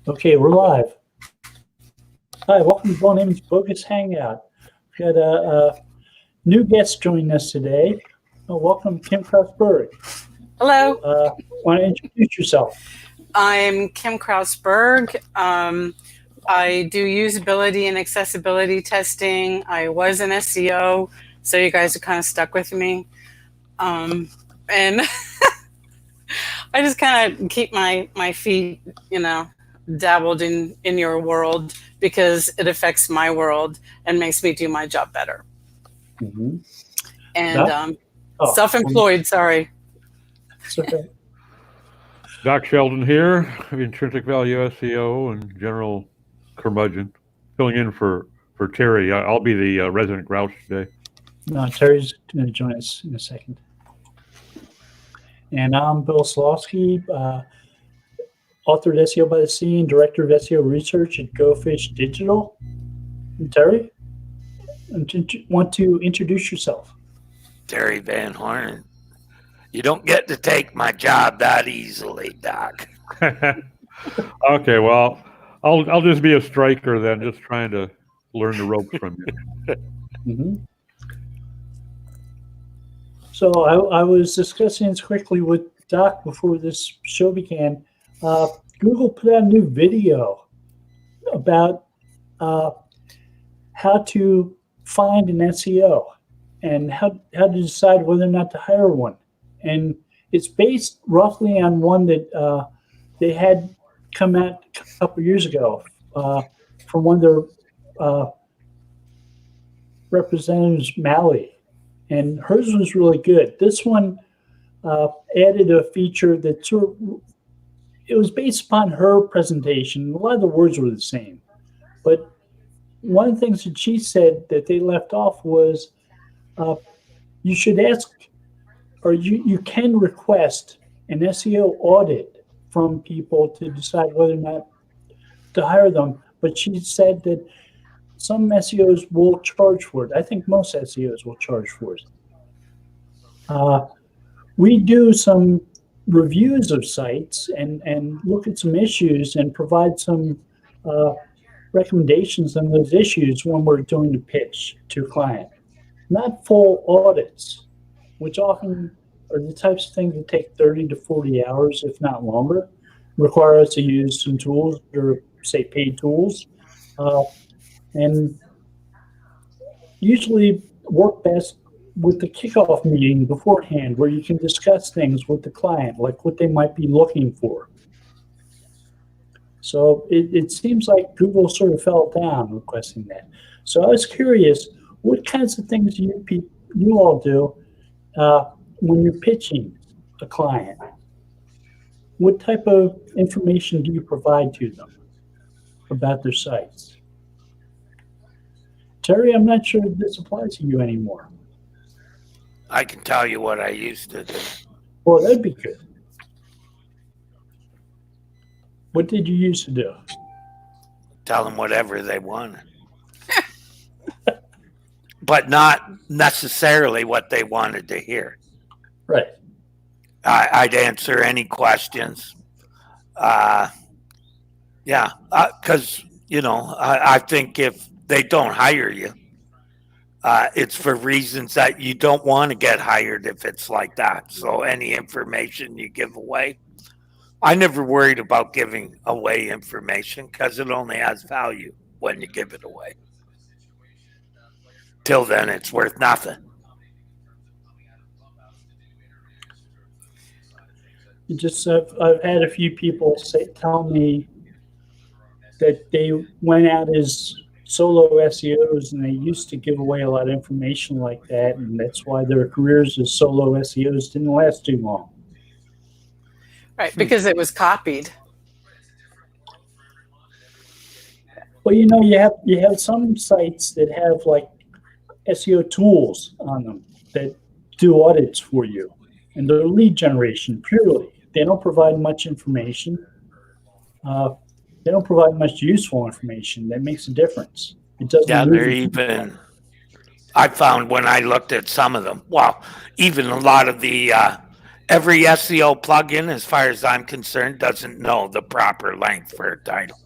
Okay, we're live. Hi, welcome to Bill Namen's Bogus Hangout. We've got a new guest joining us today. Welcome, Kim Krausberg. Hello. Want to introduce yourself? I'm Kim Krausberg. I do usability and accessibility testing. I was an SEO, so you guys are kind of stuck with me. And I just kind of keep my feet, dabbled in your world because it affects my world and makes me do my job better. Mm-hmm. And self-employed, sorry. It's okay. Doc Sheldon here, Intrinsic Value SEO and General Curmudgeon, filling in for Terry. I'll be the resident grouch today. No, Terry's going to join us in a second. And I'm Bill Slawski, author of SEO by the Sea and director of SEO research at Go Fish Digital. And Terry, want to introduce yourself? Terry Van Horn. You don't get to take my job that easily, Doc. Okay, well, I'll just be a striker then, just trying to learn the ropes from you. Mm-hmm. So I was discussing this quickly with Doc before this show began. Google put out a new video about how to find an SEO and how to decide whether or not to hire one. And it's based roughly on one that they had come out a couple of years ago from one of their representatives, Mally. And hers was really good. This one added a feature that it was based upon her presentation. A lot of the words were the same. But one of the things that she said that they left off was you should ask, or you can request an SEO audit from people to decide whether or not to hire them. But she said that some SEOs will charge for it. I think most SEOs will charge for it. We do some reviews of sites and look at some issues and provide some recommendations on those issues when we're doing the pitch to a client. Not full audits, which often are the types of things that take 30 to 40 hours, if not longer, require us to use some tools or say paid tools. And usually work best with the kickoff meeting beforehand where you can discuss things with the client, like what they might be looking for. So it seems like Google sort of fell down requesting that. So I was curious, what kinds of things you all do when you're pitching a client? What type of information do you provide to them about their sites? Terry, I'm not sure if this applies to you anymore. I can tell you what I used to do. Well, that'd be good. What did you used to do? Tell them whatever they wanted. But not necessarily what they wanted to hear. Right. I'd answer any questions. Because, I think if they don't hire you, it's for reasons that you don't want to get hired if it's like that. So any information you give away, I never worried about giving away information because it only has value when you give it away. Till then, it's worth nothing. I've had a few people tell me that they went out as solo SEOs and they used to give away a lot of information like that, and that's why their careers as solo SEOs didn't last too long. Right, because it was copied. Well, you have some sites that have like SEO tools on them that do audits for you, and they're lead generation purely. They don't provide much information. They don't provide much useful information that makes a difference. It doesn't. Yeah, they're even. I found when I looked at some of them, well, even a lot of the Every SEO plugin, as far as I'm concerned, doesn't know the proper length for a title.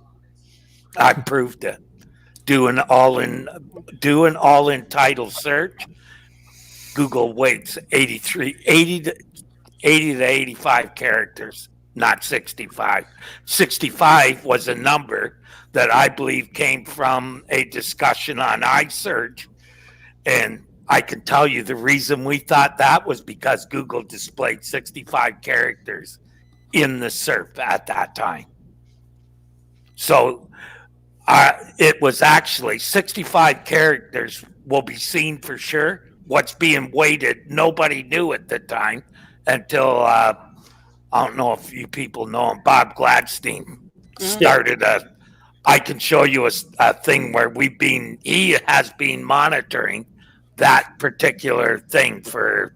I proved it. Do an all-in title search. Google waits 80 to 85 characters, not 65. 65 was a number that I believe came from a discussion on iSearch. And I can tell you the reason we thought that was because Google displayed 65 characters in the SERP at that time. So it was actually 65 characters will be seen for sure. What's being weighted, nobody knew at the time until I don't know if you people know him, Bob Gladstein started I can show you a thing where he has been monitoring that particular thing for,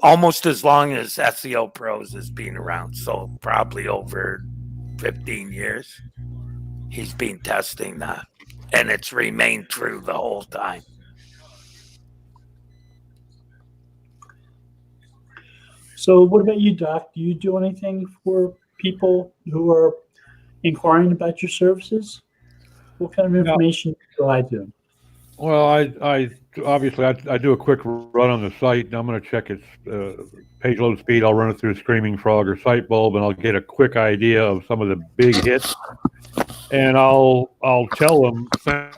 almost as long as SEO Pros has been around. So probably over 15 years, he's been testing that, and it's remained true the whole time. So what about you, Doc? Do you do anything for people who are inquiring about your services? What kind of information do you provide to them? Well, I obviously I do a quick run on the site, and I'm going to check its page load speed. I'll run it through Screaming Frog or Sitebulb, and I'll get a quick idea of some of the big hits. And I'll tell them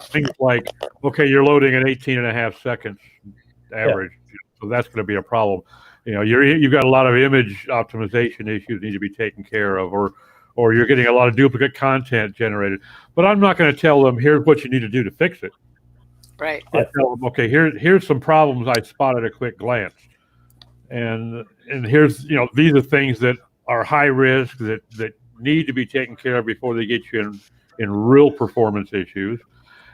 things like, okay, you're loading at 18.5 seconds average, so that's going to be a problem. You've got a lot of image optimization issues need to be taken care of, or you're getting a lot of duplicate content generated. But I'm not going to tell them, here's what you need to do to fix it. Right. I tell them, okay, here's some problems I spotted at a quick glance, and here's these are things that are high risk that need to be taken care of before they get you in real performance issues.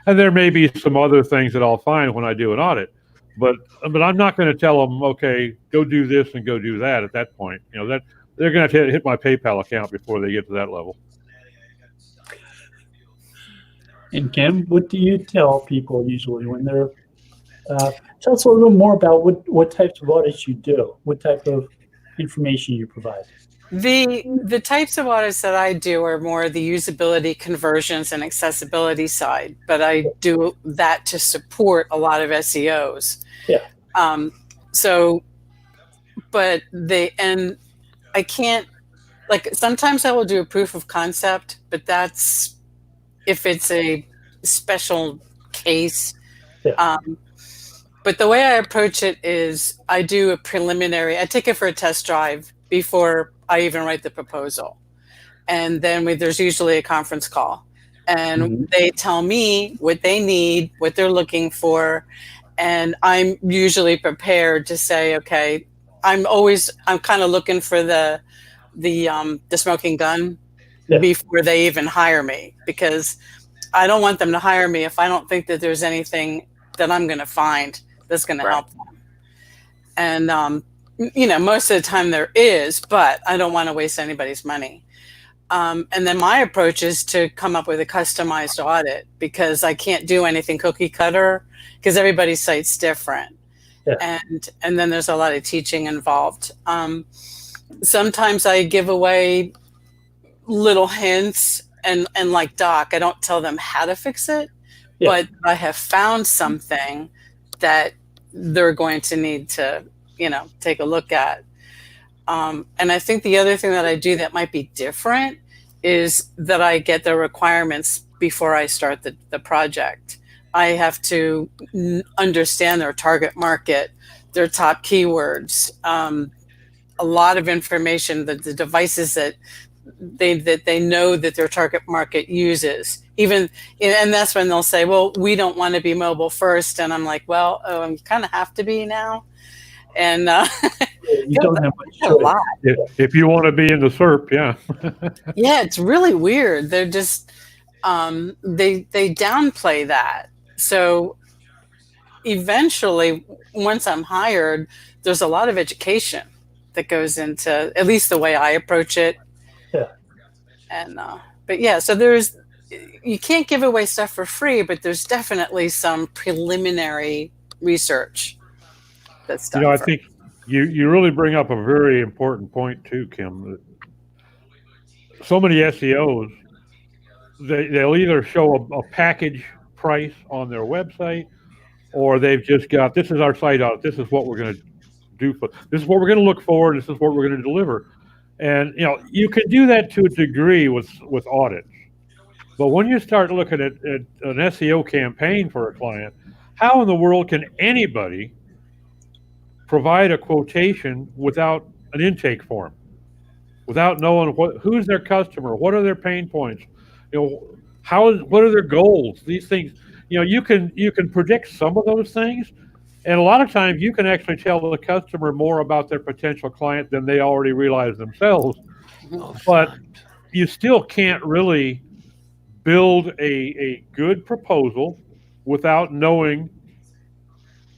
And there may be some other things that I'll find when I do an audit, but I'm not going to tell them, okay, go do this and go do that at that point. That they're going to hit my PayPal account before they get to that level. And Kim, what do you tell people usually when they're? Tell us a little more about what types of audits you do. What type of information you provide. The types of audits that I do are more the usability, conversions, and accessibility side, but I do that to support a lot of SEOs. Yeah. I can't, sometimes I will do a proof of concept, but that's if it's a special case. Yeah. But the way I approach it is I do a preliminary, I take it for a test drive before I even write the proposal. And then there's usually a conference call. And they tell me what they need, what they're looking for. And I'm usually prepared to say, okay, I'm kind of looking for the smoking gun before they even hire me, because I don't want them to hire me if I don't think that there's anything that I'm going to find that's going to help them. And, most of the time there is, but I don't want to waste anybody's money. And then my approach is to come up with a customized audit, because I can't do anything cookie cutter because everybody's site's different. Yeah. And then there's a lot of teaching involved. Sometimes I give away little hints, and like Doc, I don't tell them how to fix it, but I have found something that they're going to need to, take a look at. And I think the other thing that I do that might be different is that I get the requirements before I start the project. I have to understand their target market, their top keywords, a lot of information, the devices that they know that their target market uses. And that's when they'll say, well, we don't want to be mobile first. And I'm like, well, you kind of have to be now. And you don't have much choice. If you want to be in the SERP, yeah, it's really weird. They're just they downplay that. So eventually, once I'm hired, there's a lot of education that goes into, at least the way I approach it. Yeah. And so you can't give away stuff for free, but there's definitely some preliminary research. that's You done. know, I think you really bring up a very important point too, Kim. So many SEOs, they'll either show a package price on their website, or they've just got, this is our site out, this is what we're going to do for, this is what we're going to look for, this is what we're going to deliver. And you know, you can do that to a degree with audits, but when you start looking at an SEO campaign for a client, how in the world can anybody provide a quotation without an intake form, without knowing who's their customer, what are their pain points, you know, what are their goals? These things, you know, you can predict some of those things, and a lot of times you can actually tell the customer more about their potential client than they already realize themselves. But you still can't really build a good proposal without knowing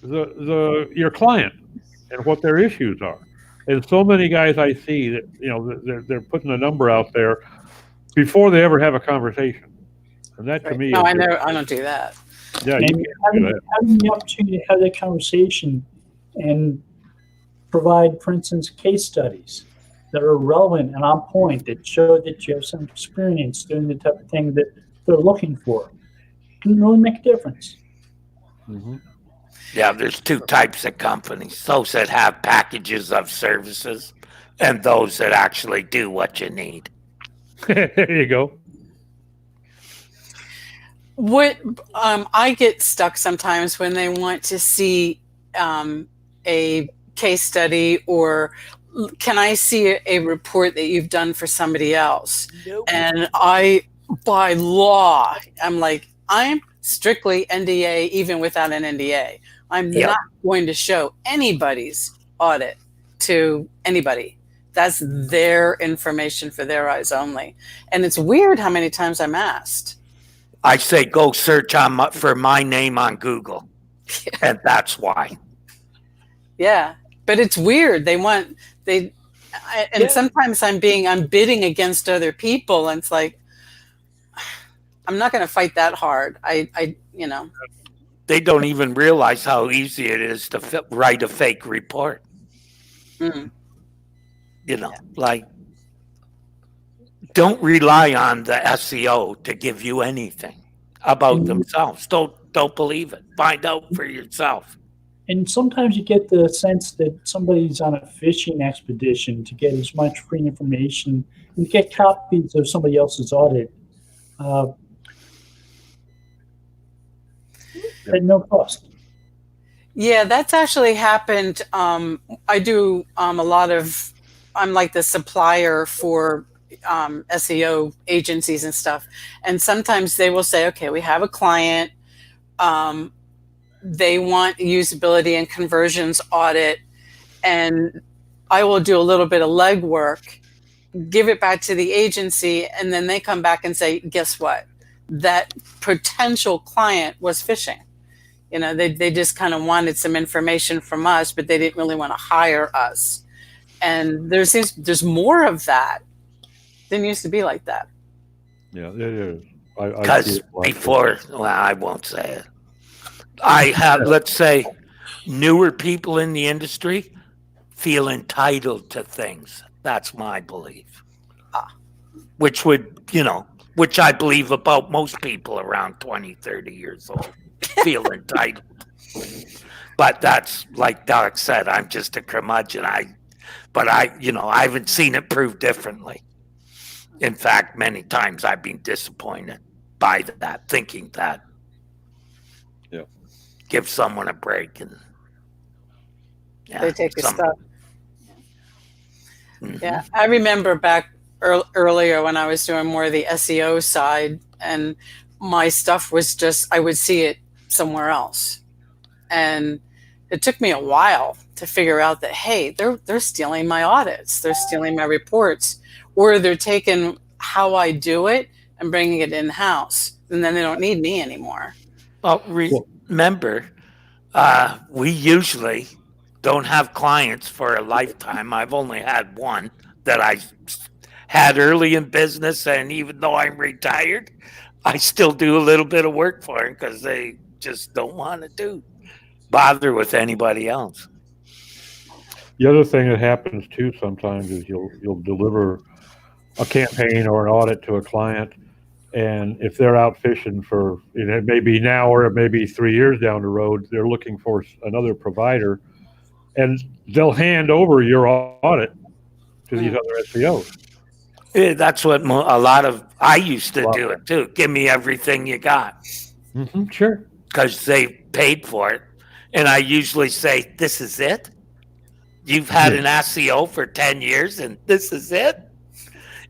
your client and what their issues are. And so many guys I see that, you know, they're putting a number out there before they ever have a conversation, and that to me No, is I know I don't do that. yeah, And you can't do that. having the opportunity to have that conversation and provide, for instance, case studies that are relevant and on point, that show that you have some experience doing the type of thing that they're looking for, can really make a difference. Mm-hmm. Yeah, there's two types of companies: those that have packages of services, and those that actually do what you need. There you go. What I get stuck sometimes when they want to see a case study, or can I see a report that you've done for somebody else? Nope. And I, by law, I'm like, I'm strictly NDA, even without an NDA. I'm Yep. not going to show anybody's audit to anybody. That's their information for their eyes only. And it's weird how many times I'm asked. I say go search for my name on Google, and that's why. Yeah, but it's weird. And sometimes I'm bidding against other people, and it's like, I'm not going to fight that hard. They don't even realize how easy it is to write a fake report. Mm. You know, like, don't rely on the SEO to give you anything about themselves. Don't believe it. Find out for yourself. And sometimes you get the sense that somebody's on a fishing expedition to get as much free information and get copies of somebody else's audit at no cost. Yeah, that's actually happened. I do I'm like the supplier for SEO agencies and stuff. And sometimes they will say, okay, we have a client. They want usability and conversions audit. And I will do a little bit of legwork, give it back to the agency, and then they come back and say, guess what? That potential client was phishing. You know, they just kind of wanted some information from us, but they didn't really want to hire us. And there's more of that. Didn't used to be like that. Yeah, it is. Because before, well, I won't say it. I have, let's say, newer people in the industry feel entitled to things. That's my belief. Which I believe about most people around 20, 30 years old feel entitled. But that's, like Doc said, I'm just a curmudgeon. I haven't seen it proved differently. In fact, many times I've been disappointed by that, thinking that give someone a break and They take your stuff. Mm-hmm. Yeah, I remember back earlier when I was doing more of the SEO side, and my stuff was just, I would see it somewhere else. And it took me a while to figure out that, hey, they're stealing my audits, they're stealing my reports, or they're taking how I do it and bringing it in-house, and then they don't need me anymore. Well, remember, we usually don't have clients for a lifetime. I've only had one that I had early in business, and even though I'm retired, I still do a little bit of work for them because they just don't want to bother with anybody else. The other thing that happens too sometimes is you'll deliver a campaign or an audit to a client, and if they're out fishing for, it may be now or it may be 3 years down the road, they're looking for another provider, and they'll hand over your audit to these other SEOs. Yeah, that's what a lot of I used to do it too. Give me everything you got. Mm-hmm, sure. Because they paid for it. And I usually say, this is it? You've had an SEO for 10 years and this is it?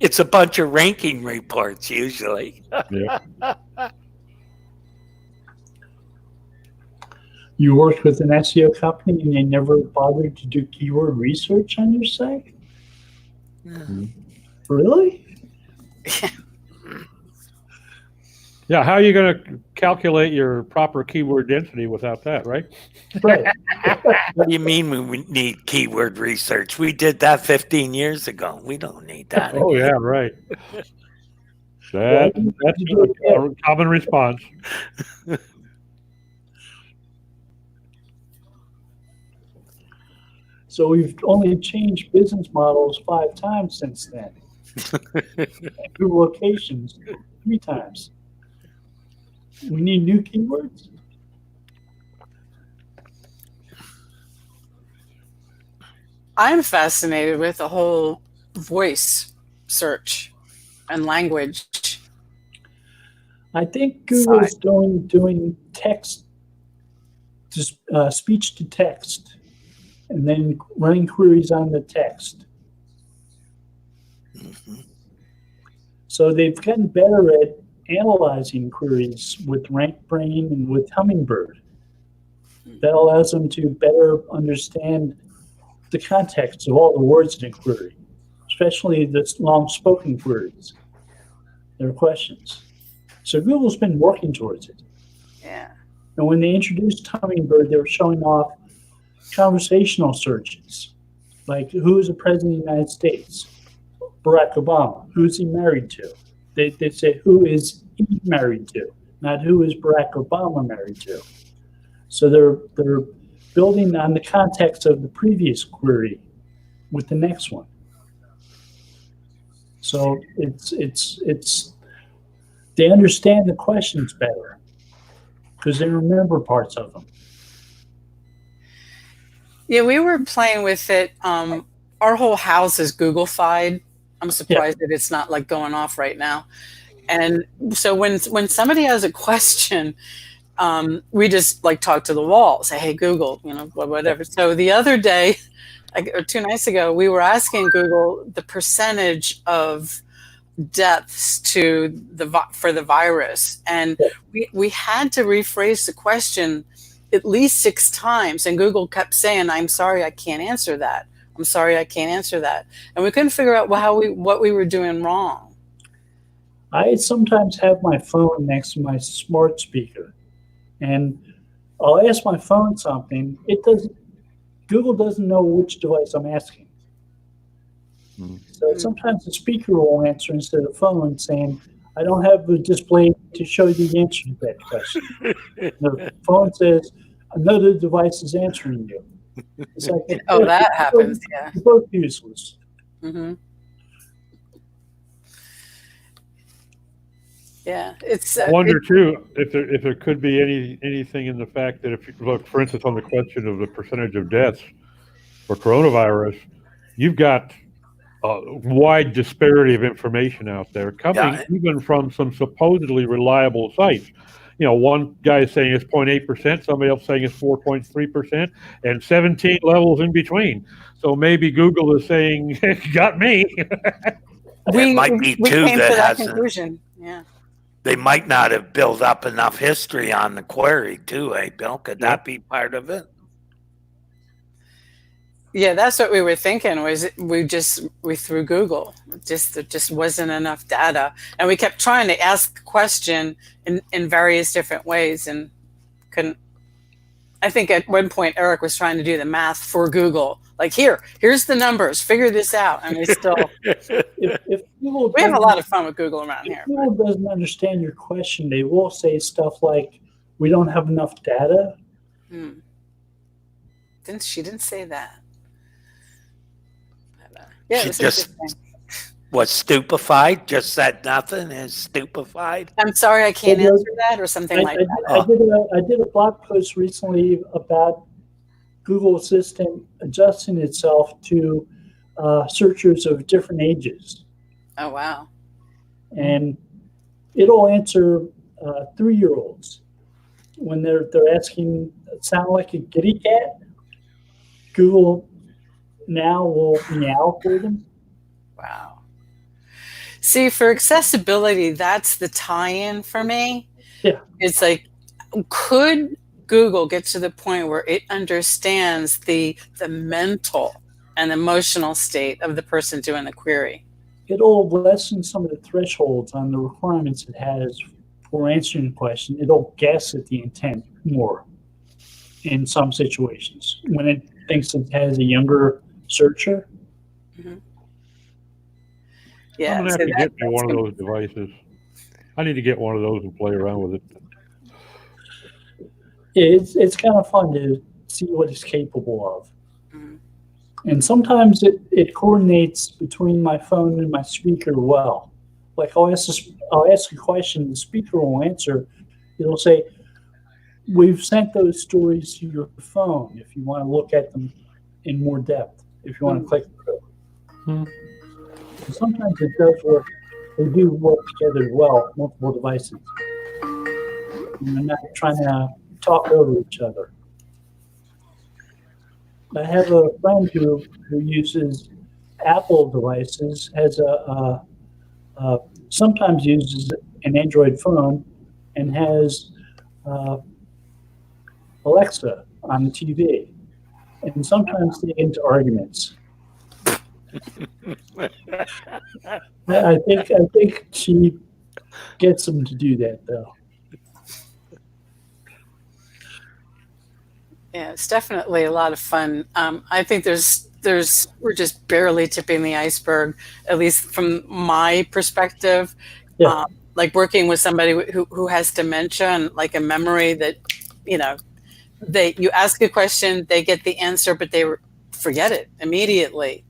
It's a bunch of ranking reports usually. Yeah. You worked with an SEO company and they never bothered to do keyword research on your site? Mm-hmm. Really? Yeah, how are you going to calculate your proper keyword density without that, right? Right. What do you mean we need keyword research? We did that 15 years ago. We don't need that. Oh, yeah, right. That's a common response. So we've only changed business models 5 times since then. New locations 3 times. We need new keywords. I'm fascinated with the whole voice search and language. I think Google's doing text to speech to text, and then running queries on the text. So they've gotten better at analyzing queries with RankBrain and with Hummingbird. That allows them to better understand the context of all the words in a query, especially the long-spoken queries. Their questions. So Google's been working towards it. Yeah. And when they introduced Hummingbird, they were showing off conversational searches, like who's the president of the United States? Barack Obama. Who's he married to? They say who is he married to, not who is Barack Obama married to. So they're building on the context of the previous query with the next one. So it's they understand the questions better because they remember parts of them. Yeah, we were playing with it. Our whole house is Google-fied. I'm surprised that it's not like going off right now. And so when somebody has a question, we just like talk to the wall, say, hey, Google, whatever. So the other day, or 2 nights ago, we were asking Google the percentage of deaths for the virus. And we had to rephrase the question at least 6 times. And Google kept saying, I'm sorry, I can't answer that. I'm sorry, I can't answer that. And we couldn't figure out what we were doing wrong. I sometimes have my phone next to my smart speaker, and I'll ask my phone something. Google doesn't know which device I'm asking. So sometimes the speaker will answer instead of the phone saying, I don't have the display to show you the answer to that question. The phone says, another device is answering you. It's like, that happens, yeah. You're both useless. Mm-hmm. Yeah, I wonder too if there could be anything in the fact that if you look, for instance, on the question of the percentage of deaths for coronavirus, you've got a wide disparity of information out there coming even from some supposedly reliable sites. One guy is saying it's 0.8%, somebody else saying it's 4.3%, and 17 levels in between. So maybe Google is saying, got me. It might be we too came that to that hasn't. conclusion. Yeah. They might not have built up enough history on the query too, Bill? Could that be part of it? Yeah, that's what we were thinking. Was we threw Google? There just wasn't enough data, and we kept trying to ask the question in various different ways and couldn't. I think at one point Eric was trying to do the math for Google, like here's the numbers, figure this out, and we still. If Google we have a lot of fun with Google around here. If Google doesn't understand your question, they will say stuff like, "We don't have enough data." She didn't say that. Yeah, She it was just interesting. was stupefied, just said nothing, is stupefied. I'm sorry I can't answer that or something like that. I did a blog post recently about Google Assistant adjusting itself to searchers of different ages, Oh, wow. and it'll answer 3-year-olds when they're asking sound like a kitty cat. Google now will meow for them. Wow. See, for accessibility, that's the tie-in for me. Yeah. It's like, could Google get to the point where it understands the mental and emotional state of the person doing the query? It'll lessen some of the thresholds on the requirements it has for answering a question. It'll guess at the intent more in some situations when it thinks it has a younger searcher. Yeah, I'm gonna have so to get me one of those devices. I need to get one of those and play around with it. Yeah, it's kind of fun to see what it's capable of. Mhm. And sometimes it coordinates between my phone and my speaker well. Like I'll ask a question, the speaker will answer. It'll say, "We've sent those stories to your phone if you want to look at them in more depth, if you want to click through." Hmm. And sometimes it does work. They do work together well, multiple devices. And they're not trying to talk over each other. I have a friend who uses Apple devices, has sometimes uses an Android phone, and has Alexa on the TV, and sometimes they get into arguments. I think she gets them to do that though. Yeah, it's definitely a lot of fun. I think we're just barely tipping the iceberg, at least from my perspective. Yeah. Like working with somebody who has dementia and like a memory that, you ask a question, they get the answer, but they forget it immediately.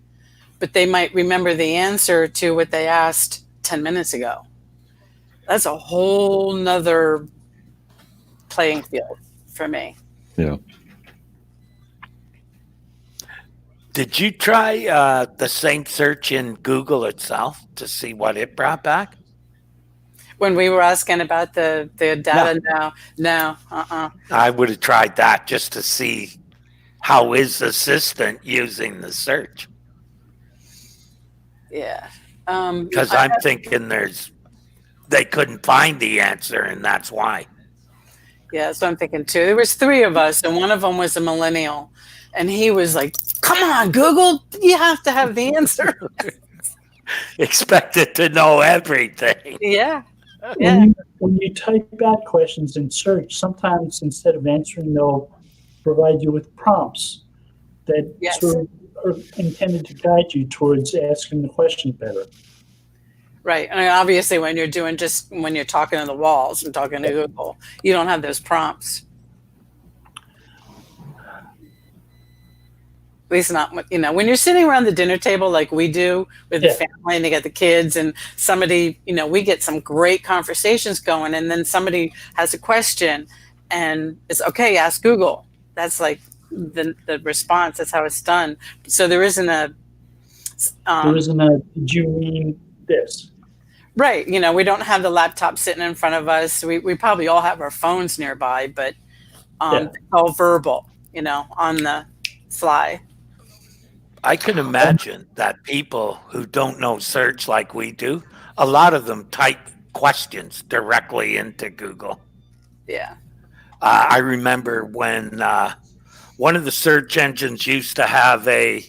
But they might remember the answer to what they asked 10 minutes ago. That's a whole nother playing field for me. Yeah. Did you try the same search in Google itself to see what it brought back? When we were asking about the data, no. I would have tried that just to see how is Assistant using the search. Yeah. Because I'm thinking they couldn't find the answer, and that's why. Yeah, that's what I'm thinking too. There was 3 of us, and one of them was a millennial, and he was like, "Come on, Google, you have to have the answer." Expected to know everything. Yeah. When you type out questions in search, sometimes instead of answering, they'll provide you with prompts that Yes. sort of are intended to guide you towards asking the question better. Right. And obviously when you're talking to the walls and talking to Google, you don't have those prompts. At least not, when you're sitting around the dinner table like we do with the family and they get the kids and somebody, we get some great conversations going, and then somebody has a question and it's okay, ask Google. That's like the response. That's how it's done. So there isn't a did you mean this? Right. We don't have the laptop sitting in front of us. We probably all have our phones nearby, but it's all verbal, on the fly. I can imagine that people who don't know search like we do, a lot of them type questions directly into Google. Yeah. I remember when one of the search engines used to have a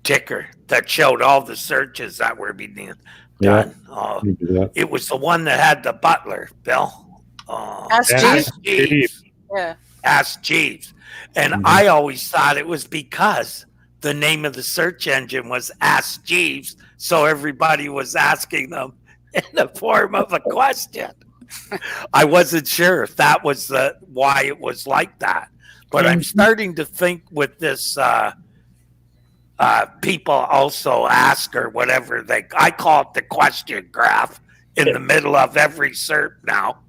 ticker that showed all the searches that were being done. It was the one that had the butler, Bill. Ask Jeeves. Yeah. Ask Jeeves. And I always thought it was because the name of the search engine was Ask Jeeves, so everybody was asking them in the form of a question. I wasn't sure if that was why it was like that, but I'm starting to think with this people also ask or whatever I call it the question graph in the middle of every cert now.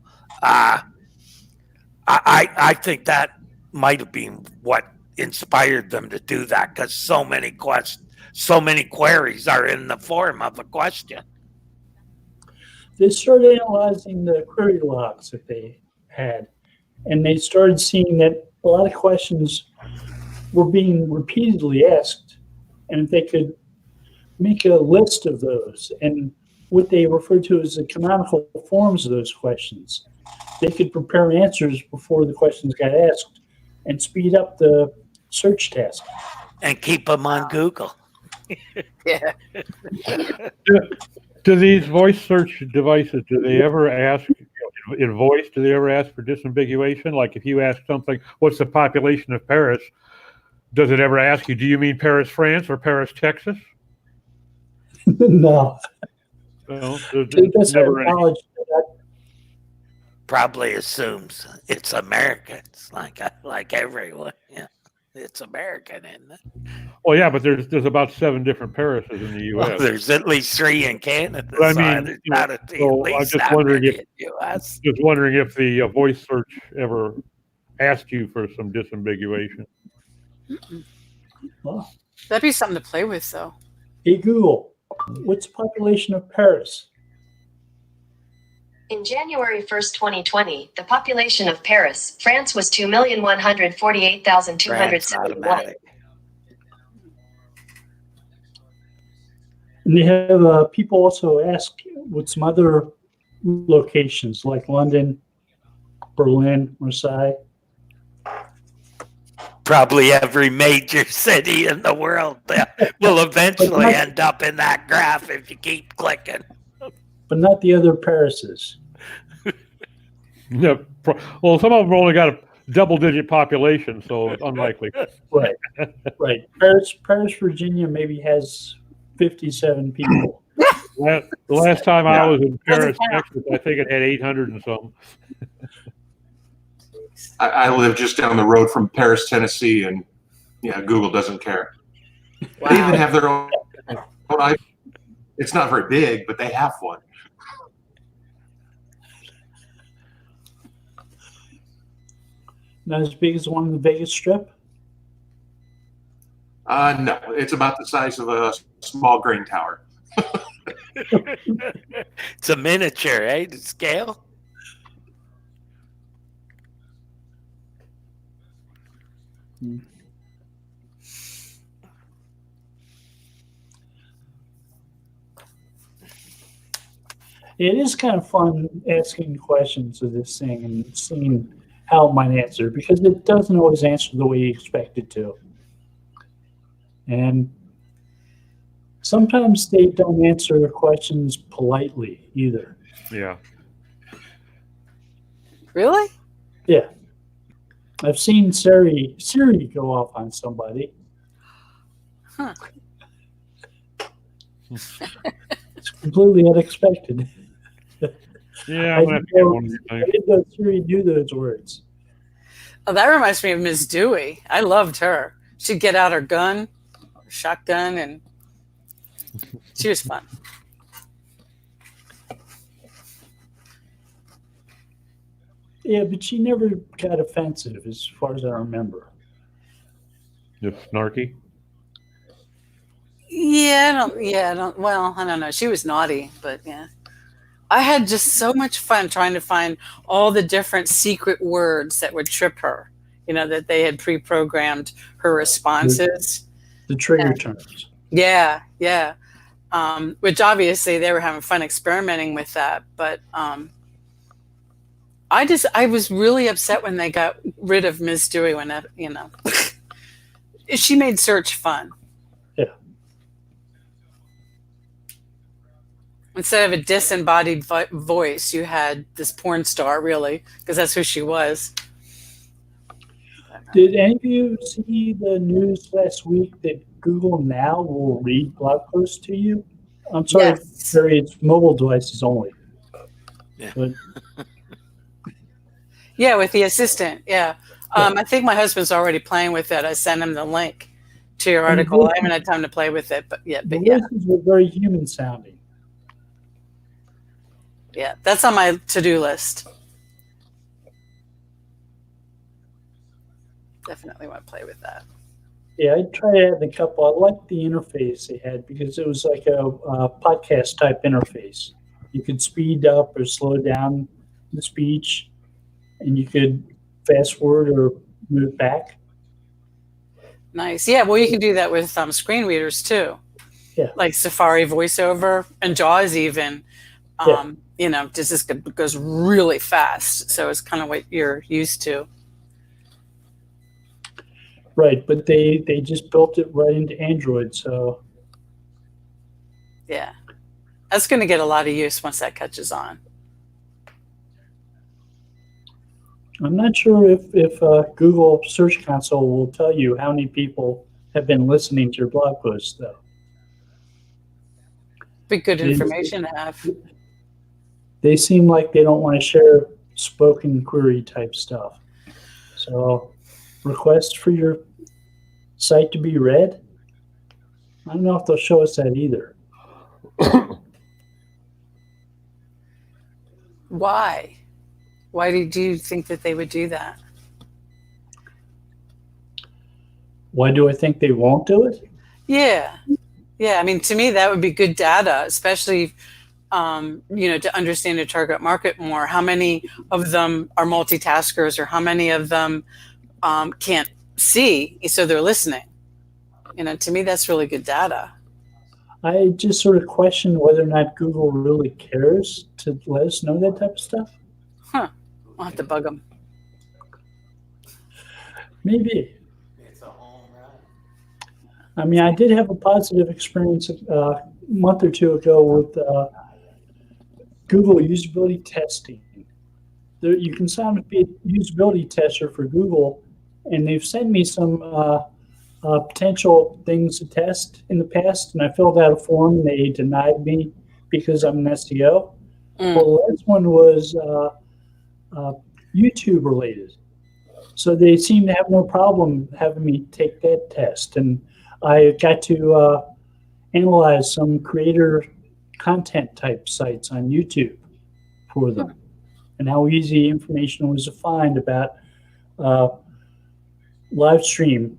I think that might have been what inspired them to do that, because so many queries are in the form of a question. They started analyzing the query logs that they had, and they started seeing that a lot of questions were being repeatedly asked, and if they could make a list of those and what they refer to as the canonical forms of those questions, they could prepare answers before the questions got asked and speed up the search task. And keep them on Google. Yeah. Do these voice search devices, do they ever ask, in voice, do they ever ask for disambiguation? Like if you ask something, what's the population of Paris? Does it ever ask you, do you mean Paris, France or Paris, Texas? No. It doesn't acknowledge that. Probably assumes it's American. It's like everyone. Yeah. It's American, isn't it? Well, yeah, but there's about 7 different Parises in the U.S. Well, there's at least 3 in Canada. But I mean, I'm just wondering if the voice search ever asked you for some disambiguation. Well, That'd be something to play with, though. hey, Google, what's the population of Paris? In January 1st, 2020, the population of Paris, France was 2,148,271. And they have people also ask what some other locations like London, Berlin, Marseille. Probably every major city in the world will eventually end up in that graph if you keep clicking. But not the other Parises. Yeah, well, some of them only got a double-digit population, so it's unlikely. Right, right. Paris, Virginia maybe has 57 people. The last time I was in Paris, Texas, I think it had 800 and something. I live just down the road from Paris, Tennessee, and yeah, Google doesn't care. Wow. They even have their own. It's not very big, but they have one. Not as big as one in the Vegas Strip? No, it's about the size of a small grain tower. It's a miniature, eh? To scale. It is kind of fun asking questions of this thing and seeing how it might answer, because it doesn't always answer the way you expect it to. And sometimes they don't answer questions politely either. Yeah. Really? Yeah. I've seen Siri go off on somebody. Huh. It's completely unexpected. Yeah, I I'm gonna have to get one of these things. didn't know Siri knew those words. Oh, that reminds me of Miss Dewey. I loved her. She'd get out her gun, her shotgun, and she was fun. Yeah, but she never got offensive as far as I remember. Just snarky. Yeah, well, I don't know. She was naughty, but yeah. I had just so much fun trying to find all the different secret words that would trip her, that they had pre-programmed her responses. The trigger terms. Yeah. Which obviously they were having fun experimenting with that. But I was really upset when they got rid of Ms. Dewey she made search fun. Instead of a disembodied voice, you had this porn star, really, because that's who she was. Did any of you see the news last week that Google now will read blog posts to you? I'm sorry, Yes. Terry, it's mobile devices only. Yeah. But Yeah, with the assistant. Yeah. I think my husband's already playing with it. I sent him the link to your And article. I haven't had time to play with it, but The yeah, voices were very human sounding. yeah, that's on my to-do list. Definitely want to play with that. Yeah, I tried adding a couple. I liked the interface they had because it was like a podcast type interface. You could speed up or slow down the speech, and you could fast forward or move back. Nice. Yeah, well, you can do that with screen readers too. Yeah. Like Safari voiceover and JAWS even. Yeah. You know, just goes really fast. So it's kind of what you're used to. Right, but they just built it right into Android, so Yeah. That's going to get a lot of use once that catches on. I'm not sure if Google Search Console will tell you how many people have been listening to your blog posts, though. Be good It is- information to have. They seem like they don't want to share spoken query type stuff. So, request for your site to be read? I don't know if they'll show us that either. Why? Why did you think that they would do that? Why do I think they won't do it? Yeah. Yeah. I mean, to me, that would be good data, especially, to understand your target market more. How many of them are multitaskers or how many of them can't see, so they're listening? To me, that's really good data. I just sort of question whether or not Google really cares to let us know that type of stuff. I'll have to bug them. Maybe. I mean, I did have a positive experience a month or two ago with Google usability testing. You can sign up to be a usability tester for Google, and they've sent me some potential things to test in the past, and I filled out a form, and they denied me because I'm an SEO. Well, the last one was YouTube related. So they seem to have no problem having me take that test. And I got to analyze some creator content type sites on YouTube for them and how easy information was to find about live stream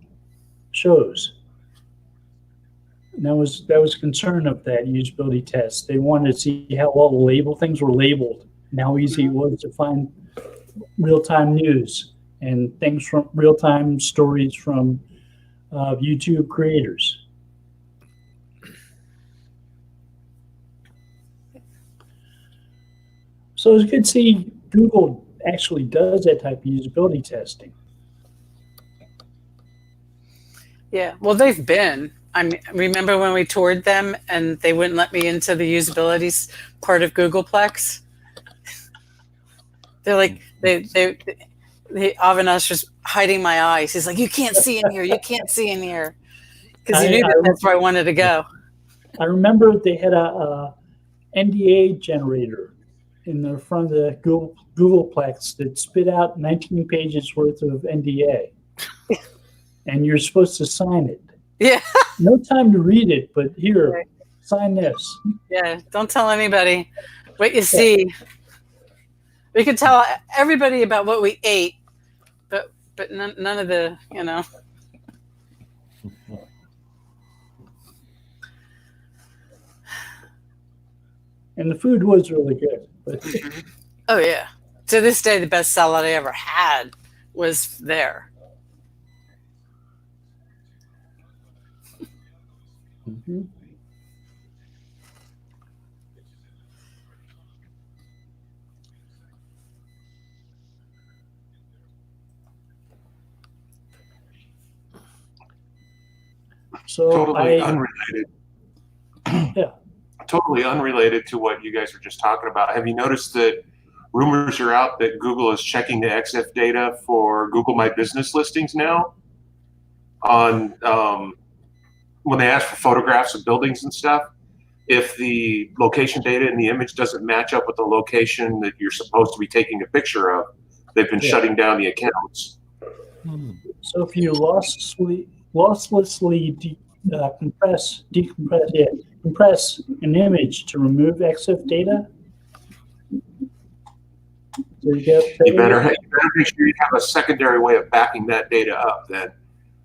shows. And that was a concern of that usability test. They wanted to see how all the things were labeled and how easy it was to find real-time news and things from real-time stories from YouTube creators. So it's good to see Google actually does that type of usability testing. Yeah, well, they've been. Remember when we toured them and they wouldn't let me into the usability part of Googleplex? They're like, Avinash was hiding my eyes. He's like, you can't see in here. You can't see in here. Because he knew that's where I wanted to go. I remember they had a NDA generator in the front of the Googleplex that spit out 19 pages worth of NDA. And you're supposed to sign it. Yeah. No time to read it, but here, Right. Sign this. Yeah, don't tell anybody what you see. We could tell everybody about what we ate, but none of the, And the food was really good. But Oh, yeah. To this day, the best salad I ever had was there. Mhm. So Totally unrelated. Yeah. Totally unrelated to what you guys were just talking about. Have you noticed that rumors are out that Google is checking the EXIF data for Google My Business listings now? On when they ask for photographs of buildings and stuff, if the location data in the image doesn't match up with the location that you're supposed to be taking a picture of, they've been shutting down the accounts. So if you lost sleep, losslessly compress an image to remove EXIF data. So You better make sure you have a secondary way of backing that data up then.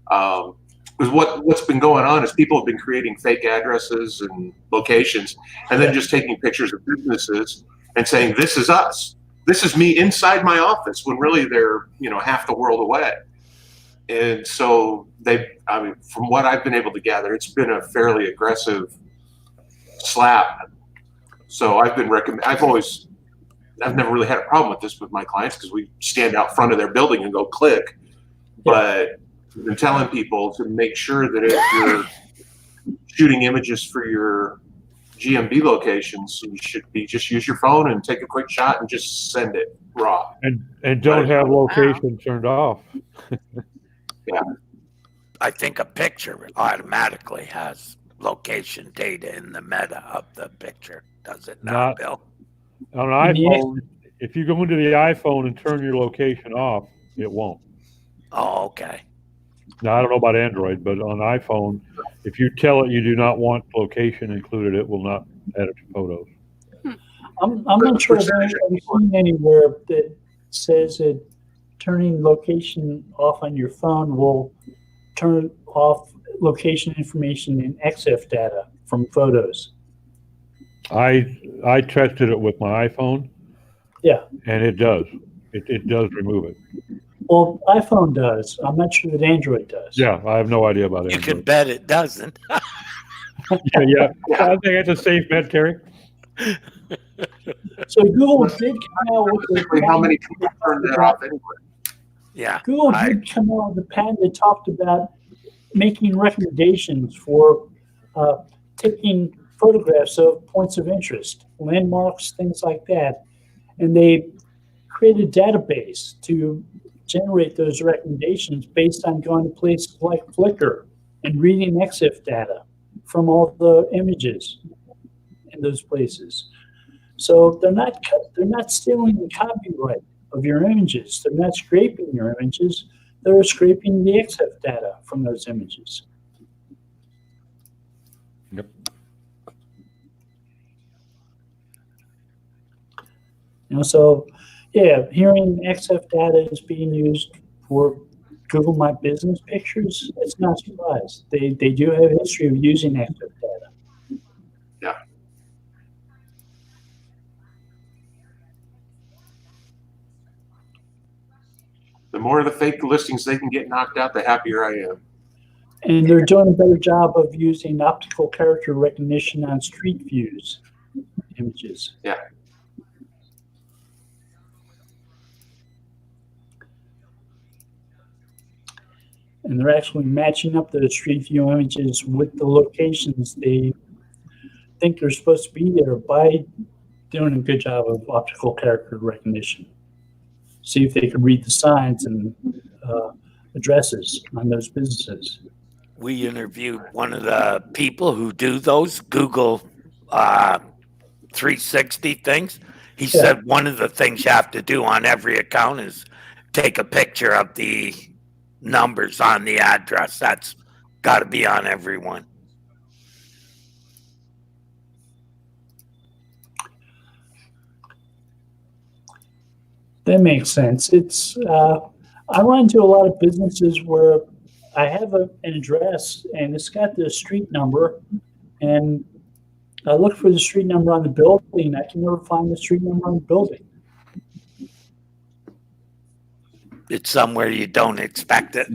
Because what's been going on is people have been creating fake addresses and locations and then just taking pictures of businesses and saying, this is us. This is me inside my office, when really they're, half the world away. And so from what I've been able to gather, it's been a fairly aggressive slap. So I've never really had a problem with this with my clients because we stand out front of their building and go click. But I've been telling people to make sure that if you're shooting images for your GMB locations, you should just use your phone and take a quick shot and just send it raw. And don't have location turned off. Yeah. I think a picture automatically has location data in the meta of the picture. Does it not, Bill? On an iPhone, if you go into the iPhone and turn your location off, it won't. Oh, okay. Now, I don't know about Android, but on iPhone, if you tell it you do not want location included, it will not edit your photos. I'm not sure if I've seen anywhere that says that turning location off on your phone will turn off location information in EXIF data from photos. I tested it with my iPhone. Yeah. And it does. It does remove it. Well, iPhone does. I'm not sure that Android does. Yeah, I have no idea about You Android. can bet it doesn't. Yeah. I think it's a safe bet, Terry. So Google did come out with how many people turn that off anyway? Yeah. Google did come out with a patent that talked about making recommendations for taking photographs of points of interest, landmarks, things like that. And they created a database to generate those recommendations based on going to places like Flickr and reading EXIF data from all the images in those places. So they're not stealing the copyright of your images. They're not scraping your images. They're scraping the EXIF data from those images. Yep. So yeah, hearing EXIF data is being used for Google My Business pictures, it's not a surprise. They do have a history of using EXIF data. Yeah. The more of the fake listings they can get knocked out, the happier I am. And they're doing a better job of using optical character recognition on street views images. Yeah. And they're actually matching up the street view images with the locations they think they're supposed to be there by doing a good job of optical character recognition. See if they can read the signs and addresses on those businesses. We interviewed one of the people who do those Google 360 things. He said one of the things you have to do on every account is take a picture of the numbers on the address. That's got to be on everyone. That makes sense. It's I run into a lot of businesses where I have an address and it's got the street number, and I look for the street number on the building. I can never find the street number on the building. It's somewhere you don't expect it.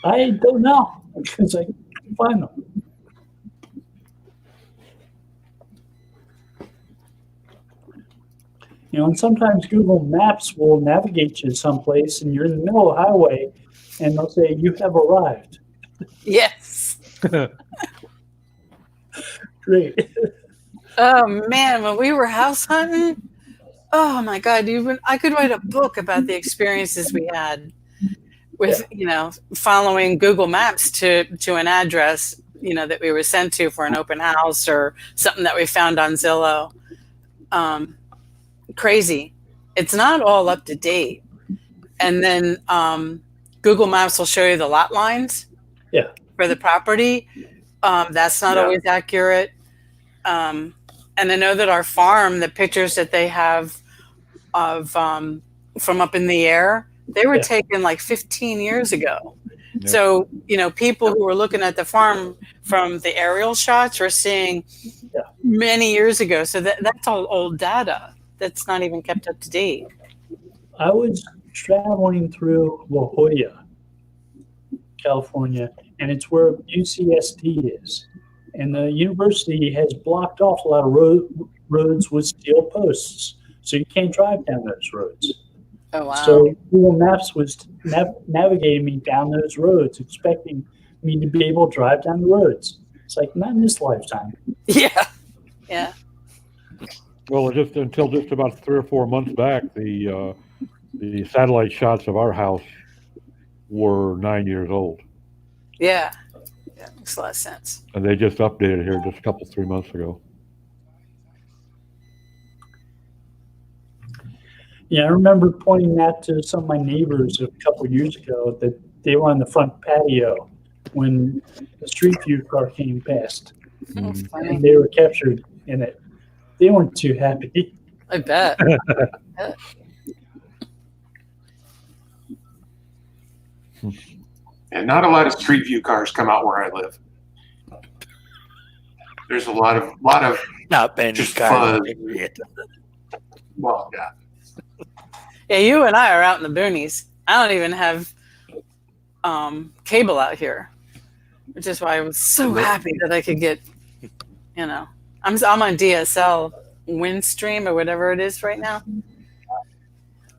I don't know because I can't find them. And sometimes Google Maps will navigate you someplace and you're in the middle of the highway and they'll say, you have arrived. Yes. Great. Oh man, when we were house hunting, oh my God, I could write a book about the experiences we had with, following Google Maps to an address, that we were sent to for an open house or something that we found on Zillow. Crazy. It's not all up to date. And then Google Maps will show you the lot lines for the property. That's not always accurate. And I know that our farm, the pictures that they have of from up in the air, they were taken like 15 years ago. Yeah. So, people who were looking at the farm from the aerial shots were seeing many years ago. So that's all old data. That's not even kept up to date. I was traveling through La Jolla, California, and it's where UCSD is. And the university has blocked off a lot of roads with steel posts, so you can't drive down those roads. Oh, wow. So Google Maps was navigating me down those roads, expecting me to be able to drive down the roads. It's like, not in this lifetime. Yeah. Yeah. Well, just until just about 3 or 4 months back, the satellite shots of our house were 9 years old. Yeah. Yeah. Makes a lot of sense. And they just updated here just a couple, 3 months ago. Yeah, I remember pointing that to some of my neighbors a couple of years ago that they were on the front patio when the Street View car came past. Oh, funny. And they were captured in it. They weren't too happy. I bet. And not a lot of Street View cars come out where I live. There's a lot of Not many just cars. fun. Well, yeah. Yeah, you and I are out in the boonies. I don't even have cable out here, which is why I was so happy that I could get, I'm on DSL Windstream or whatever it is right now.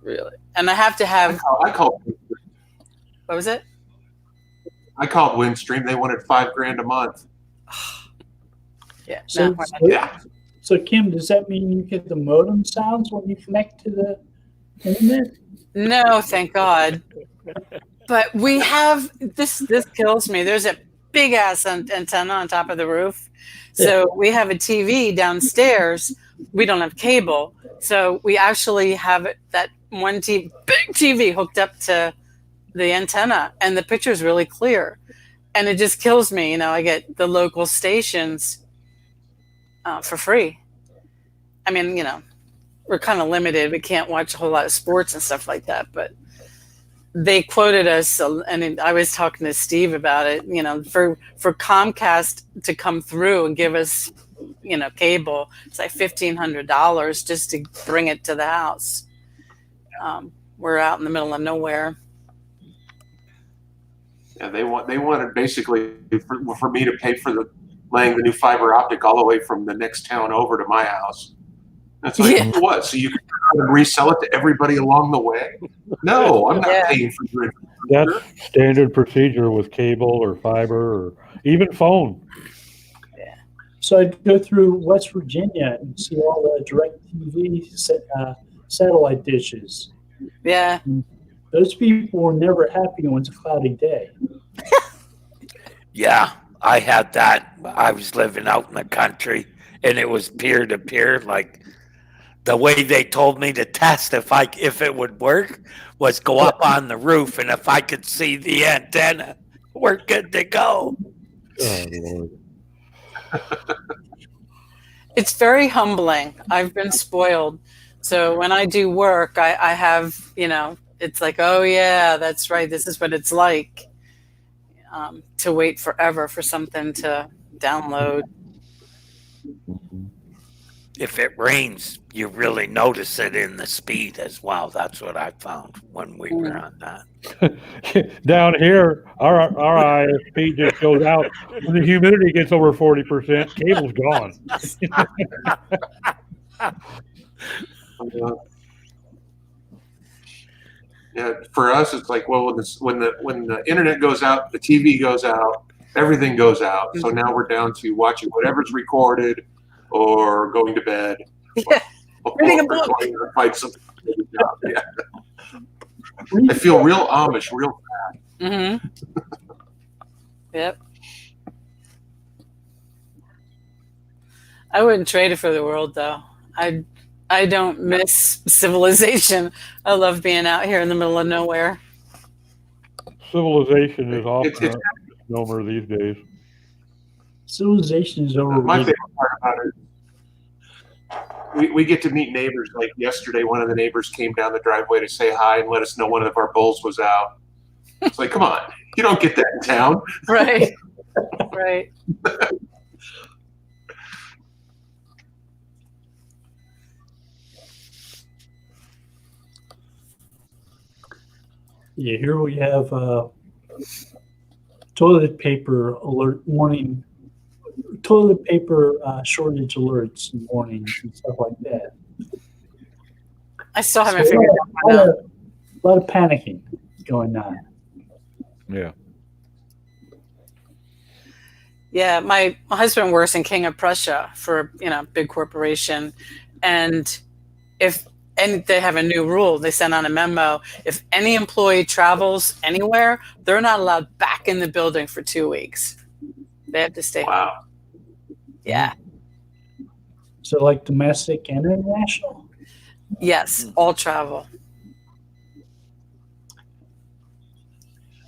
Really, and I have to have. I called. What was it? I called Windstream. They wanted $5,000 a month. Yeah. So, No, Yeah. so Kim, does that mean you get the modem sounds when you connect to the internet? no, thank God. But we have this. This kills me. There's a big ass antenna on top of the roof. So we have a TV downstairs. We don't have cable, so we actually have that one big TV hooked up to the antenna, and the picture is really clear. And it just kills me. I get the local stations for free. I mean, we're kind of limited. We can't watch a whole lot of sports and stuff like that, but they quoted us, and I was talking to Steve about it, for Comcast to come through and give us, cable, it's like $1,500 just to bring it to the house. We're out in the middle of nowhere. Yeah, they wanted basically for me to pay for laying the new fiber optic all the way from the next town over to my house. That's like, what? So you can resell it to everybody along the way? No, I'm not paying for your infrastructure. That's standard procedure with cable or fiber or even phone. Yeah. So I'd go through West Virginia and see all the DirecTV satellite dishes. Yeah. Those people were never happy when it's a cloudy day. Yeah, I had that. I was living out in the country, and it was peer to peer. Like the way they told me to test if it would work was go up on the roof, and if I could see the antenna, we're good to go. Oh, Lord. It's very humbling. I've been spoiled. So when I do work, I have, it's like, oh yeah, that's right. This is what it's like to wait forever for something to download. If it rains, you really notice it in the speed as well. That's what I found when we were on that. Down here, our ISP just goes out when the humidity gets over 40%. Cable's gone. Yeah, for us, it's like, well, when the internet goes out, the TV goes out, everything goes out. So now we're down to watching whatever's recorded or going to bed. Yeah. Reading a book. Yeah. I feel real Amish, real bad. Mm-hmm. Yep. I wouldn't trade it for the world, though. I don't miss civilization. I love being out here in the middle of nowhere. Civilization is often misnomer these days. Civilization is My overrated. favorite part about it, we get to meet neighbors. Like yesterday, one of the neighbors came down the driveway to say hi and let us know one of our bulls was out. It's like, come on, you don't get that in town. Right. Right. Yeah, here we have toilet paper alert warning, toilet paper shortage alerts and warnings and stuff like that. I still haven't So figured that one out. a lot of panicking going on. Yeah. Yeah, my husband works in King of Prussia for big corporation, and they have a new rule. They sent out a memo. If any employee travels anywhere, they're not allowed back in the building for 2 weeks. They have to stay home. Wow. Yeah. So like domestic and international? Yes, all travel.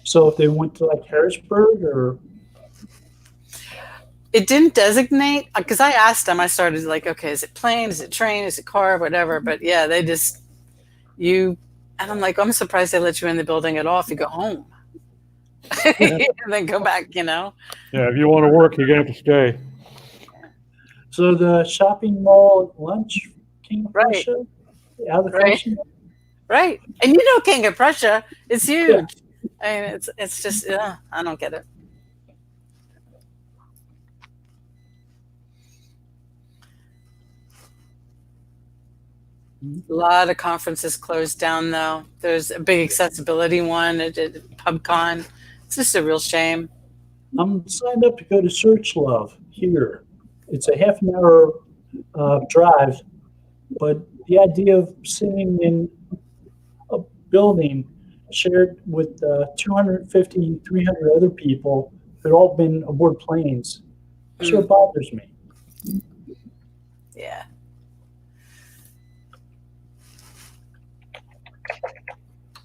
So if they went to like Harrisburg or It didn't designate, because I asked them, I started like, okay, is it plane, is it train, is it car, whatever. But yeah, they just, and I'm like, I'm surprised they let you in the building at all if you go home. And then go back, Yeah, if you want to work, you're going to have to stay. so the shopping mall at lunch, King of Right. Prussia, out of the Right. question? Right. And King of Prussia, it's huge. I mean, it's just, I don't get it. A lot of conferences closed down, though. There's a big accessibility one at PubCon. It's just a real shame. I'm signed up to go to Search Love here. It's a half an hour drive, but the idea of sitting in a building shared with 250, 300 other people who'd all been aboard planes sort of bothers me. Yeah.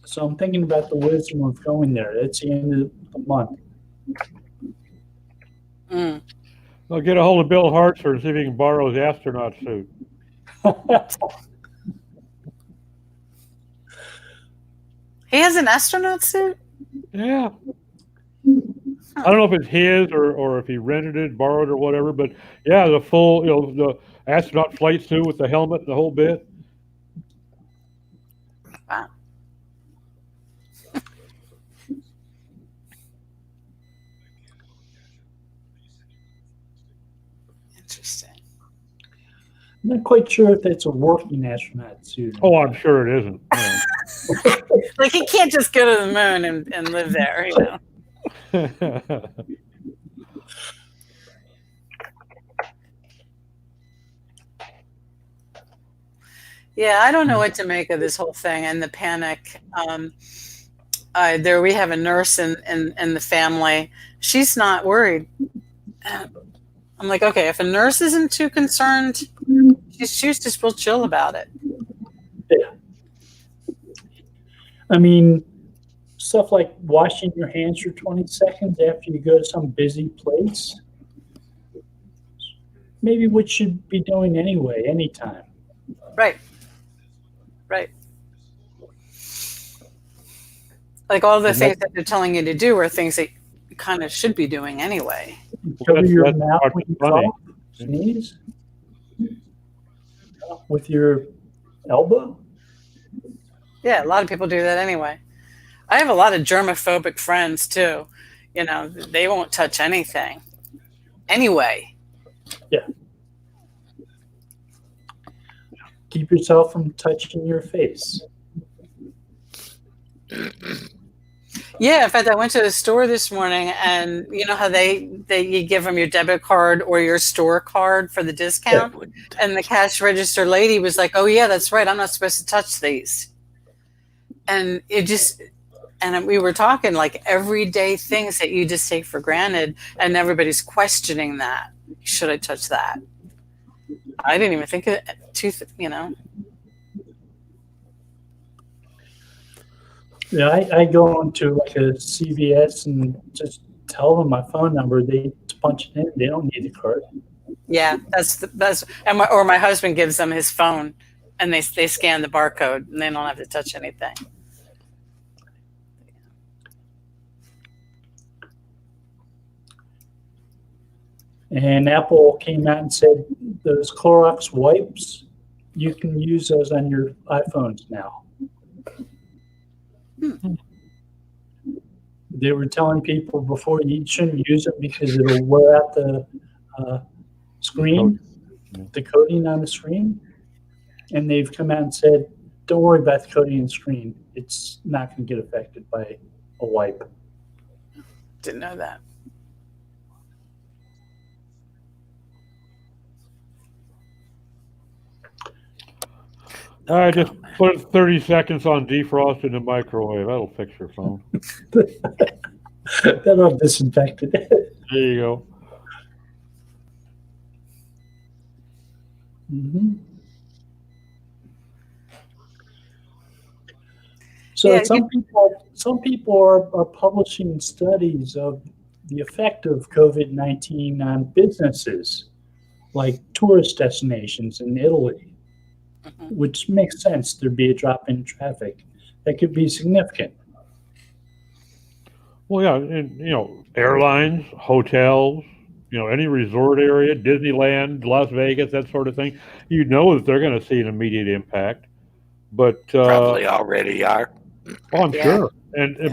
So I'm thinking about the wisdom of going there. It's the end of the month. Mm. Well, get a hold of Bill Hartford and see if he can borrow his astronaut suit. He has an astronaut suit? Yeah. I don't know if it's his or if he rented it, borrowed or whatever, but yeah, the full, the astronaut flight suit with the helmet, the whole bit. Wow. Interesting. I'm not quite sure if that's a working astronaut suit. Oh, I'm sure it isn't. Yeah. Like, he can't just go to the moon and live there, Yeah, I don't know what to make of this whole thing and the panic. There we have a nurse in the family. She's not worried. I'm like, okay, if a nurse isn't too concerned, she's just real chill about it. Yeah. I mean, stuff like washing your hands for 20 seconds after you go to some busy place. Maybe what you should be doing anyway, anytime. Right. Right. Like all the things that they're telling you to do are things that you kind of should be doing anyway. Cover your that's mouth hard when you funny. cough, sneeze with your elbow. Yeah, a lot of people do that anyway. I have a lot of germophobic friends too. They won't touch anything. Anyway. Yeah. Keep yourself from touching your face. Yeah, in fact, I went to the store this morning, and you know how you give them your debit card or your store card for the discount, and the cash register lady was like, "Oh yeah, that's right. I'm not supposed to touch these." And we were talking like everyday things that you just take for granted, and everybody's questioning that. Should I touch that? I didn't even think of it. Yeah, I go into like a CVS and just tell them my phone number, they punch it in. They don't need the card. Yeah, or my husband gives them his phone, and they scan the barcode, and they don't have to touch anything. And Apple came out and said those Clorox wipes, you can use those on your iPhones now. They were telling people before you shouldn't use it because it'll wear out the screen, the coating on the screen. And they've come out and said, don't worry about the coating on the screen. It's not going to get affected by a wipe. Didn't know that. All right, just put 30 seconds on defrost in the microwave. That'll fix your phone. That'll disinfect it. There you go. Mm-hmm. So Yeah, some people are publishing studies of the effect of COVID-19 on businesses, like tourist destinations in Italy, which makes sense. There'd be a drop in traffic that could be significant. Well, yeah, and airlines, hotels, any resort area, Disneyland, Las Vegas, that sort of thing. That they're going to see an immediate impact, but Probably already are. Oh, I'm sure.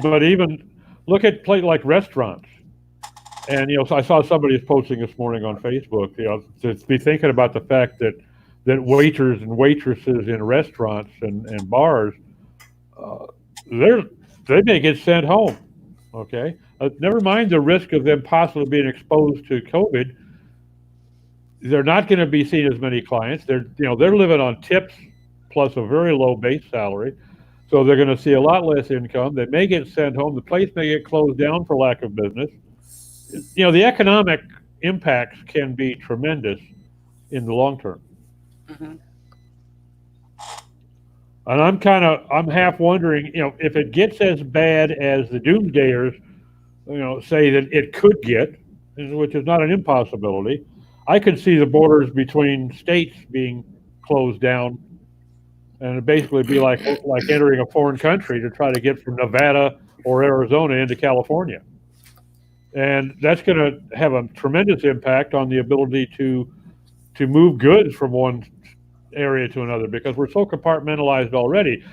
But even look at places like restaurants. And, so I saw somebody was posting this morning on Facebook, to be thinking about the fact that waiters and waitresses in restaurants and bars, they may get sent home. Okay. Never mind the risk of them possibly being exposed to COVID. They're not going to be seeing as many clients. They're living on tips plus a very low base salary. So they're going to see a lot less income. They may get sent home. The place may get closed down for lack of business. The economic impacts can be tremendous in the long term. Mm-hmm. And I'm half wondering, if it gets as bad as the doomsdayers, say that it could get, which is not an impossibility. I could see the borders between states being closed down. And it'd basically be like entering a foreign country to try to get from Nevada or Arizona into California. And that's going to have a tremendous impact on the ability to move goods from one area to another, because we're so compartmentalized already.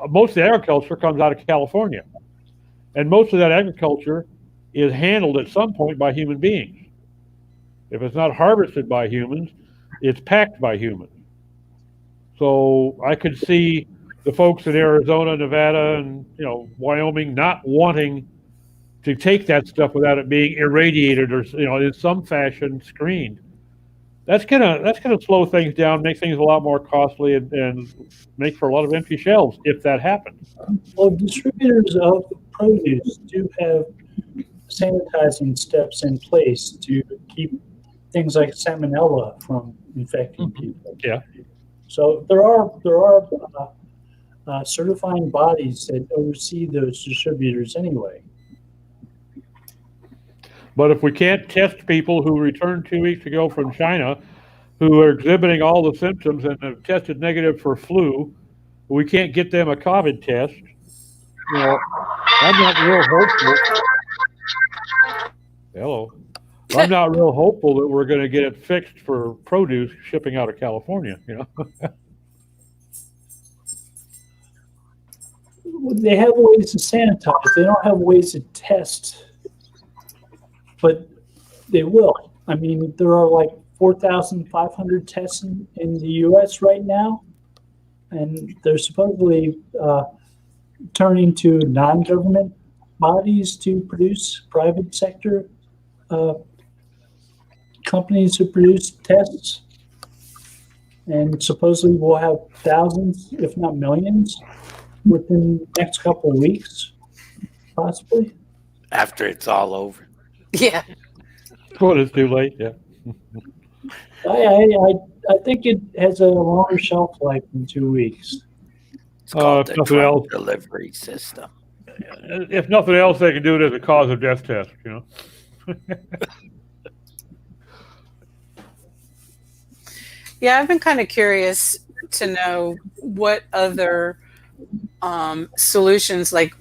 Most of the agriculture comes out of California. And most of that agriculture is handled at some point by human beings. If it's not harvested by humans, it's packed by humans. So I could see the folks in Arizona, Nevada, and Wyoming not wanting to take that stuff without it being irradiated or in some fashion screened. That's gonna slow things down, make things a lot more costly, and make for a lot of empty shelves if that happens. Well, distributors of produce do have sanitizing steps in place to keep things like salmonella from infecting people. Yeah. So there are certifying bodies that oversee those distributors anyway. But if we can't test people who returned 2 weeks ago from China, who are exhibiting all the symptoms and have tested negative for flu, we can't get them a COVID test. I'm not real hopeful. Hello. I'm not real hopeful that we're going to get it fixed for produce shipping out of California. They have ways to sanitize. They don't have ways to test, but they will. I mean, there are like 4,500 tests in the U.S. right now, and they're supposedly turning to non-government bodies to produce, private sector companies to produce tests, and supposedly we'll have thousands, if not millions, within the next couple of weeks, possibly. After it's all over. Yeah. Well, it's too late. Yeah. I think it has a longer shelf life than 2 weeks. It's called the nothing drug else. delivery system. If nothing else, they can do it as a cause of death test. Yeah, I've been kind of curious to know what other solutions, like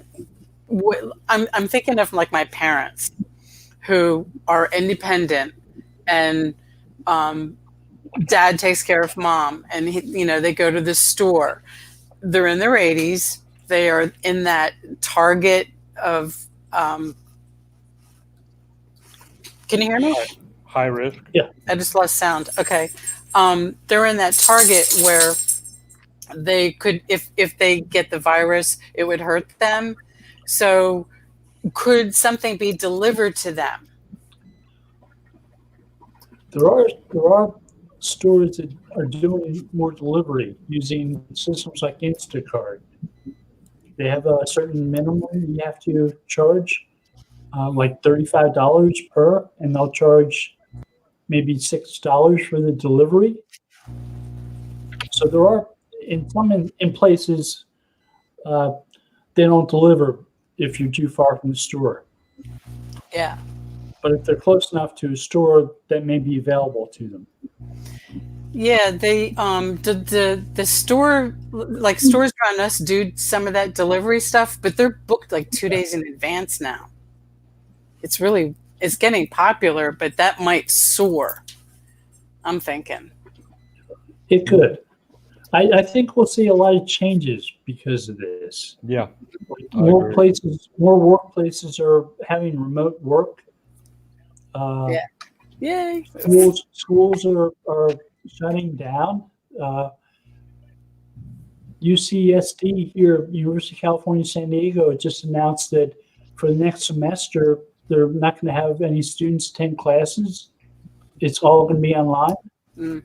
I'm thinking of like my parents who are independent, and dad takes care of mom, and they go to the store. They're in their 80s. They are in that target of can you hear me? High risk. I just lost sound. Okay. They're in that target where they could, if they get the virus, it would hurt them. So could something be delivered to them? There are stores that are doing more delivery using systems like Instacart. They have a certain minimum you have to charge, like $35 per, and they'll charge maybe $6 for the delivery. So there are in places they don't deliver if you're too far from the store. Yeah. But if they're close enough to a store, that may be available to them. Yeah, they the store, like stores around us do some of that delivery stuff, but they're booked like 2 days in advance now. It's getting popular, but that might soar, I'm thinking. It could. I think we'll see a lot of changes because of this. Yeah. More workplaces are having remote work. Yeah. Yay. Schools are shutting down. UCSD here, University of California, San Diego, just announced that for the next semester, they're not going to have any students attend classes. It's all going to be online. Mm.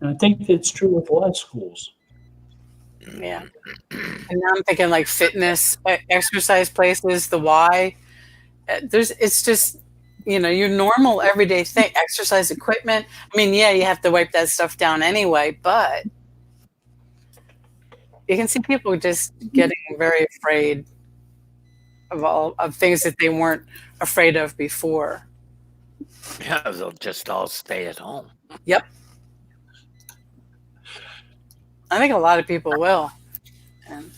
And I think that's true with a lot of schools. Yeah. And now I'm thinking like fitness, exercise places, the Y. It's just, your normal everyday thing, exercise equipment. I mean, yeah, you have to wipe that stuff down anyway, but you can see people just getting very afraid of things that they weren't afraid of before. Yeah, they'll just all stay at home. Yep. I think a lot of people will. And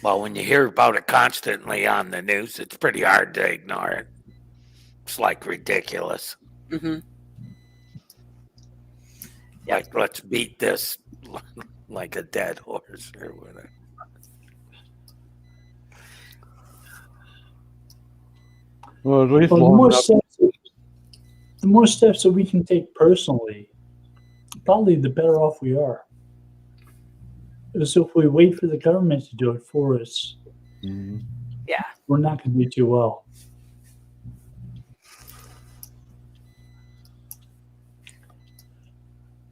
well, when you hear about it constantly on the news, it's pretty hard to ignore it. It's like ridiculous. mm-hmm. Like, let's beat this like a dead horse or whatever. Well, at least Well, long enough. the more steps that we can take personally, probably the better off we are. So if we wait for the government to do it for us, Yeah. we're not going to do too well.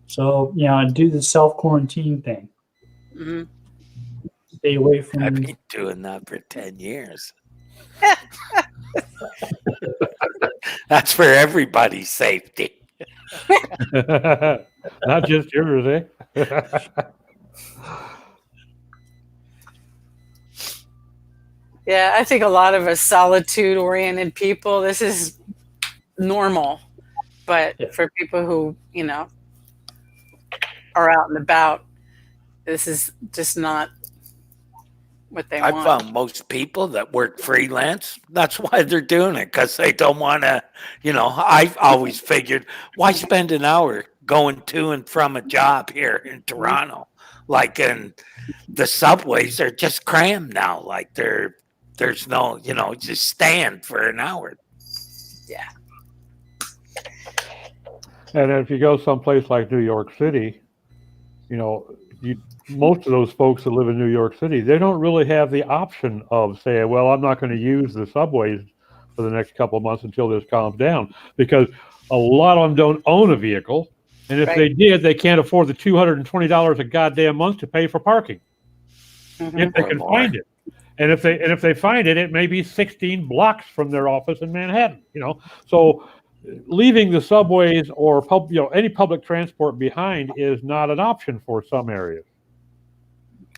So, do the self-quarantine thing. Mm-hmm. Stay away from... I've been doing that for 10 years. That's for everybody's safety. Not just yours, eh? Yeah, I think a lot of us solitude-oriented people, this is normal. But for people who, are out and about, this is just not what they want. I found most people that work freelance, that's why they're doing it, because they don't want to, I've always figured, why spend an hour going to and from a job here in Toronto? Like, in the subways are just crammed now. Like, there's no, just stand for an hour. Yeah. And if you go someplace like New York City, most of those folks that live in New York City, they don't really have the option of saying, well, I'm not going to use the subways for the next couple of months until this calms down, because a lot of them don't own a vehicle. And if they did, they can't afford the $220 a goddamn month to pay for parking. Mm-hmm. If they can find it. And if they find it, it may be 16 blocks from their office in Manhattan, So leaving the subways or any public transport behind is not an option for some areas.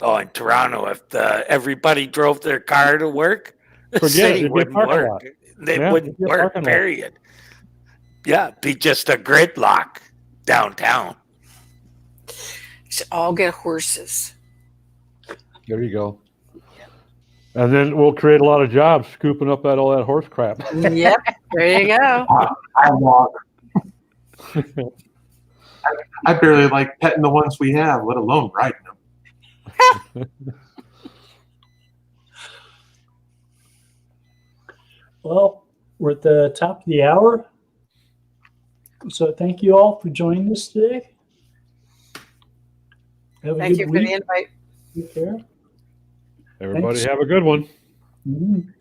Oh, in Toronto, if everybody drove their car to work, the Forget it. city It'd be a wouldn't parking work. lot. They Yeah, wouldn't it'd be a work, parking lot. period. Yeah, it'd be just a gridlock downtown. Should all get horses. There you go. And then we'll create a lot of jobs scooping up all that horse crap. Yep, there you go. I walk. I barely like petting the ones we have, let alone riding them. Well, we're at the top of the hour. So thank you all for joining us today. Have a Thank good you for week. the invite. Take care. Everybody Thanks. have a good one. Mhm.